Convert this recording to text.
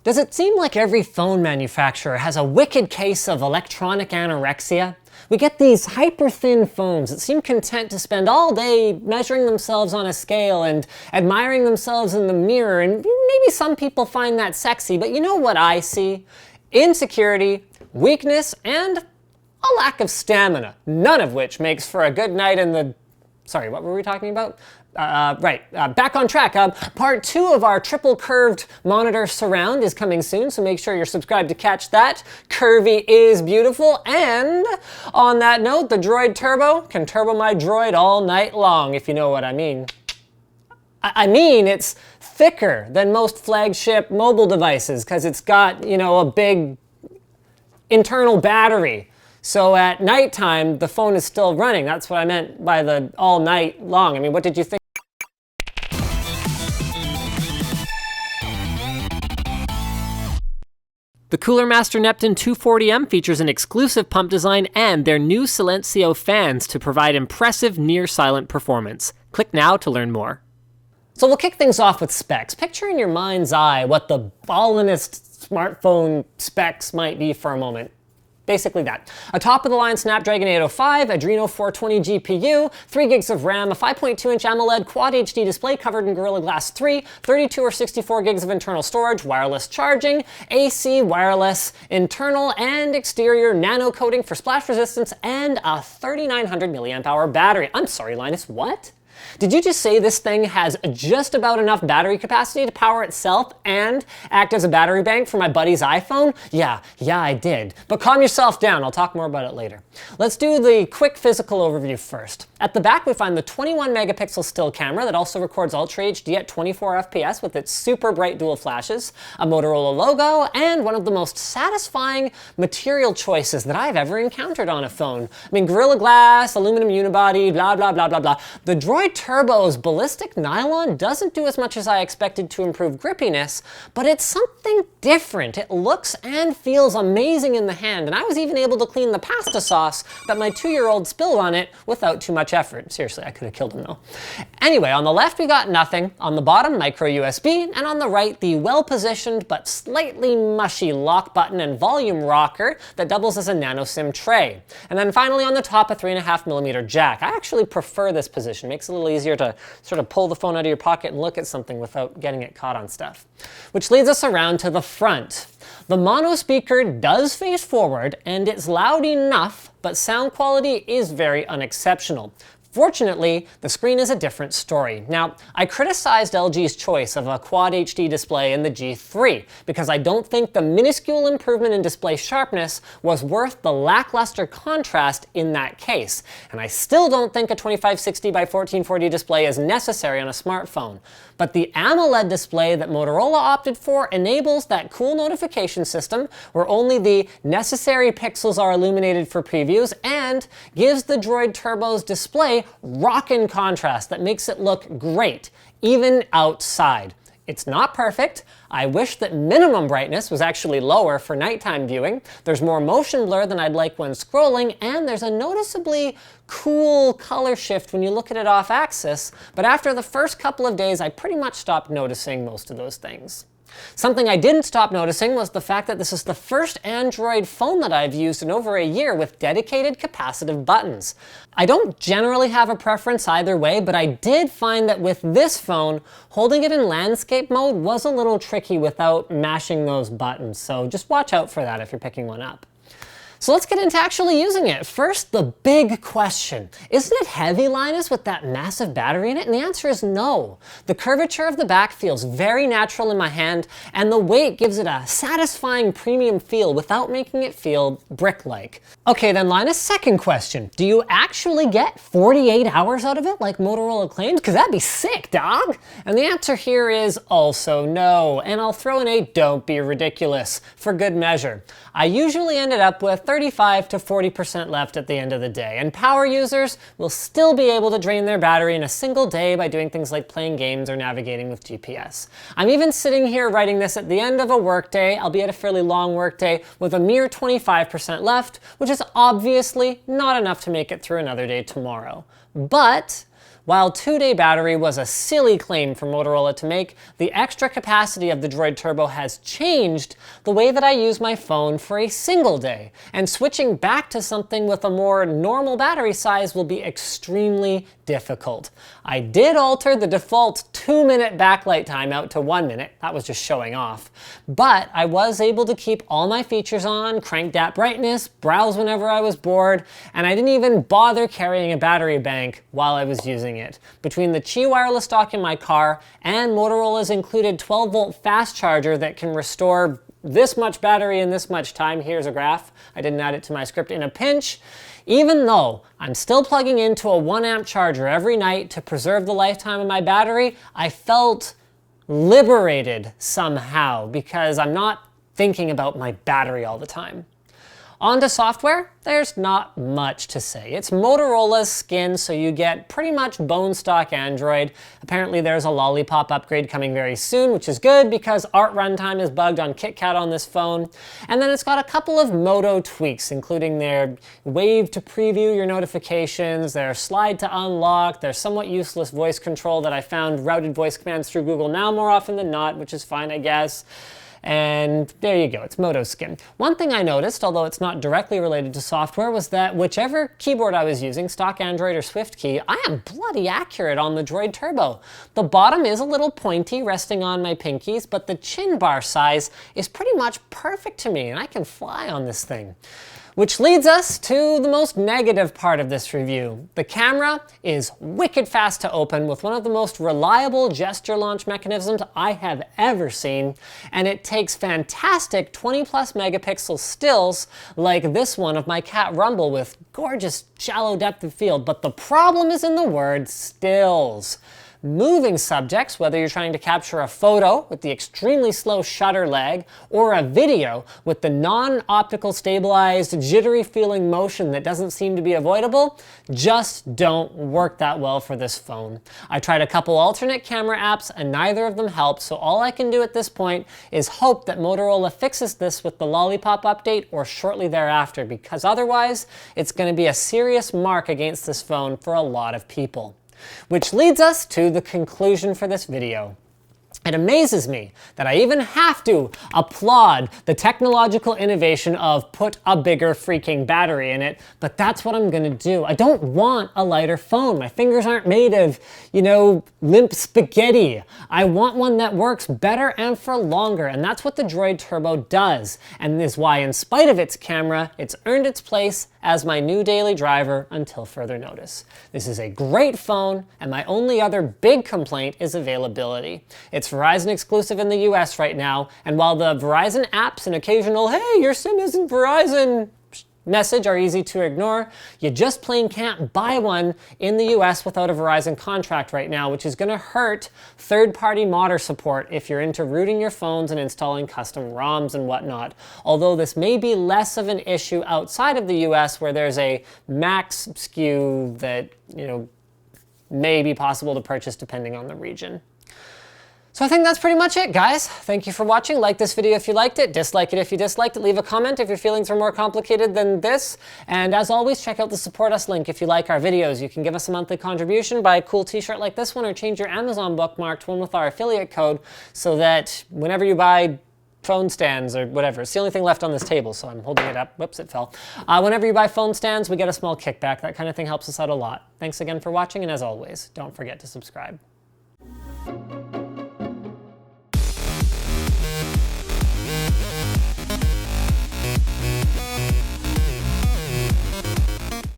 Does it seem like every phone manufacturer has a wicked case of electronic anorexia? We get these hyper-thin phones that seem content to spend all day measuring themselves on a scale and admiring themselves in the mirror, and maybe some people find that sexy, but you know what I see? Insecurity, weakness, and a lack of stamina, none of which makes for a good night in the... Sorry, what were we talking about? Back on track. Part 2 of our triple curved monitor surround is coming soon, so make sure you're subscribed to catch that. Curvy is beautiful, and on that note, the Droid Turbo can turbo my droid all night long, if you know what I mean. I mean, it's thicker than most flagship mobile devices, because it's got, you know, a big internal battery. So at nighttime, the phone is still running. That's what I meant by the all night long. I mean, what did you think? The Cooler Master Neptune 240M features an exclusive pump design and their new Silencio fans to provide impressive near-silent performance. Click now to learn more. So we'll kick things off with specs. Picture in your mind's eye what the ballinest smartphone specs might be for a moment. Basically that. A top-of-the-line Snapdragon 805, Adreno 420 GPU, 3 gigs of RAM, a 5.2-inch AMOLED Quad HD display covered in Gorilla Glass 3, 32 or 64 gigs of internal storage, wireless charging, AC, wireless, internal and exterior nano coating for splash resistance, and a 3900 mAh battery. I'm sorry, Linus, what? Did you just say this thing has just about enough battery capacity to power itself and act as a battery bank for my buddy's iPhone? Yeah, I did. But calm yourself down, I'll talk more about it later. Let's do the quick physical overview first. At the back, we find the 21 megapixel still camera that also records Ultra HD at 24 FPS with its super bright dual flashes, a Motorola logo, and one of the most satisfying material choices that I've ever encountered on a phone. I mean, Gorilla Glass, aluminum unibody, blah, blah, blah, blah, blah. The Droid Turbo's ballistic nylon doesn't do as much as I expected to improve grippiness, but it's something different. It looks and feels amazing in the hand, and I was even able to clean the pasta sauce that my 2-year-old spilled on it without too much effort. Seriously, I could have killed him though. Anyway, on the left we got nothing, on the bottom micro USB, and on the right the well-positioned but slightly mushy lock button and volume rocker that doubles as a nano SIM tray. And then finally on the top a 3.5mm jack. I actually prefer this position. It makes it a little easier to sort of pull the phone out of your pocket and look at something without getting it caught on stuff. Which leads us around to the front. The mono speaker does face forward and it's loud enough, but sound quality is very unexceptional. Fortunately, the screen is a different story. Now, I criticized LG's choice of a Quad HD display in the G3 because I don't think the minuscule improvement in display sharpness was worth the lackluster contrast in that case. And I still don't think a 2560 by 1440 display is necessary on a smartphone. But the AMOLED display that Motorola opted for enables that cool notification system where only the necessary pixels are illuminated for previews and gives the Droid Turbo's display rockin' contrast that makes it look great, even outside. It's not perfect. I wish that minimum brightness was actually lower for nighttime viewing. There's more motion blur than I'd like when scrolling, and there's a noticeably cool color shift when you look at it off axis, but after the first couple of days, I pretty much stopped noticing most of those things. Something I didn't stop noticing was the fact that this is the first Android phone that I've used in over a year with dedicated capacitive buttons. I don't generally have a preference either way, but I did find that with this phone, holding it in landscape mode was a little tricky without mashing those buttons, so just watch out for that if you're picking one up. So let's get into actually using it. First, the big question. Isn't it heavy, Linus, with that massive battery in it? And the answer is no. The curvature of the back feels very natural in my hand, and the weight gives it a satisfying premium feel without making it feel brick-like. Okay then, Linus, second question. Do you actually get 48 hours out of it like Motorola claims? Because that'd be sick, dog! And the answer here is also no. And I'll throw in a don't be ridiculous for good measure. I usually ended up with 35 to 40% left at the end of the day, and power users will still be able to drain their battery in a single day by doing things like playing games or navigating with GPS. I'm even sitting here writing this at the end of a workday, albeit a fairly long workday, with a mere 25% left, which is obviously not enough to make it through another day tomorrow. But While 2-day battery was a silly claim for Motorola to make, the extra capacity of the Droid Turbo has changed the way that I use my phone for a single day, and switching back to something with a more normal battery size will be extremely difficult. I did alter the default 2-minute backlight time out to 1 minute, that was just showing off, but I was able to keep all my features on, crank that brightness, browse whenever I was bored, and I didn't even bother carrying a battery bank while I was using it. Between the Qi wireless dock in my car and Motorola's included 12-volt fast charger that can restore this much battery in this much time, here's a graph, I didn't add it to my script, in a pinch, even though I'm still plugging into a 1-amp charger every night to preserve the lifetime of my battery, I felt liberated somehow because I'm not thinking about my battery all the time. On to software, there's not much to say. It's Motorola's skin, so you get pretty much bone stock Android. Apparently there's a lollipop upgrade coming very soon, which is good because art runtime is bugged on KitKat on this phone. And then it's got a couple of Moto tweaks, including their wave to preview your notifications, their slide to unlock, their somewhat useless voice control that I found routed voice commands through Google Now more often than not, which is fine, I guess. And there you go, it's Moto skin. One thing I noticed, although it's not directly related to software, was that whichever keyboard I was using, stock Android or SwiftKey, I am bloody accurate on the Droid Turbo. The bottom is a little pointy, resting on my pinkies, but the chin bar size is pretty much perfect to me, and I can fly on this thing. Which leads us to the most negative part of this review. The camera is wicked fast to open with one of the most reliable gesture launch mechanisms I have ever seen, and it takes fantastic 20+ megapixel stills like this one of my cat Rumble with gorgeous shallow depth of field, but the problem is in the word stills. Moving subjects, whether you're trying to capture a photo with the extremely slow shutter lag, or a video with the non-optical stabilized, jittery feeling motion that doesn't seem to be avoidable, just don't work that well for this phone. I tried a couple alternate camera apps and neither of them helped, so all I can do at this point is hope that Motorola fixes this with the Lollipop update or shortly thereafter, because otherwise it's going to be a serious mark against this phone for a lot of people. Which leads us to the conclusion for this video. It amazes me that I even have to applaud the technological innovation of put a bigger freaking battery in it, but that's what I'm gonna do. I don't want a lighter phone. My fingers aren't made of, limp spaghetti. I want one that works better and for longer, and that's what the Droid Turbo does, and is why, in spite of its camera, it's earned its place as my new daily driver until further notice. This is a great phone, and my only other big complaint is availability. It's Verizon exclusive in the US right now, and while the Verizon apps and occasional, hey, your SIM isn't Verizon message are easy to ignore, you just plain can't buy one in the US without a Verizon contract right now, which is gonna hurt third-party modder support if you're into rooting your phones and installing custom ROMs and whatnot. Although this may be less of an issue outside of the US where there's a max SKU that, may be possible to purchase depending on the region. So I think that's pretty much it, guys. Thank you for watching. Like this video if you liked it, dislike it if you disliked it, leave a comment if your feelings are more complicated than this, and as always, check out the Support Us link if you like our videos. You can give us a monthly contribution, buy a cool t-shirt like this one, or change your Amazon bookmark to one with our affiliate code so that whenever you buy phone stands or whatever, it's the only thing left on this table, so I'm holding it up. Whoops, it fell. Whenever you buy phone stands, we get a small kickback. That kind of thing helps us out a lot. Thanks again for watching, and as always, don't forget to subscribe.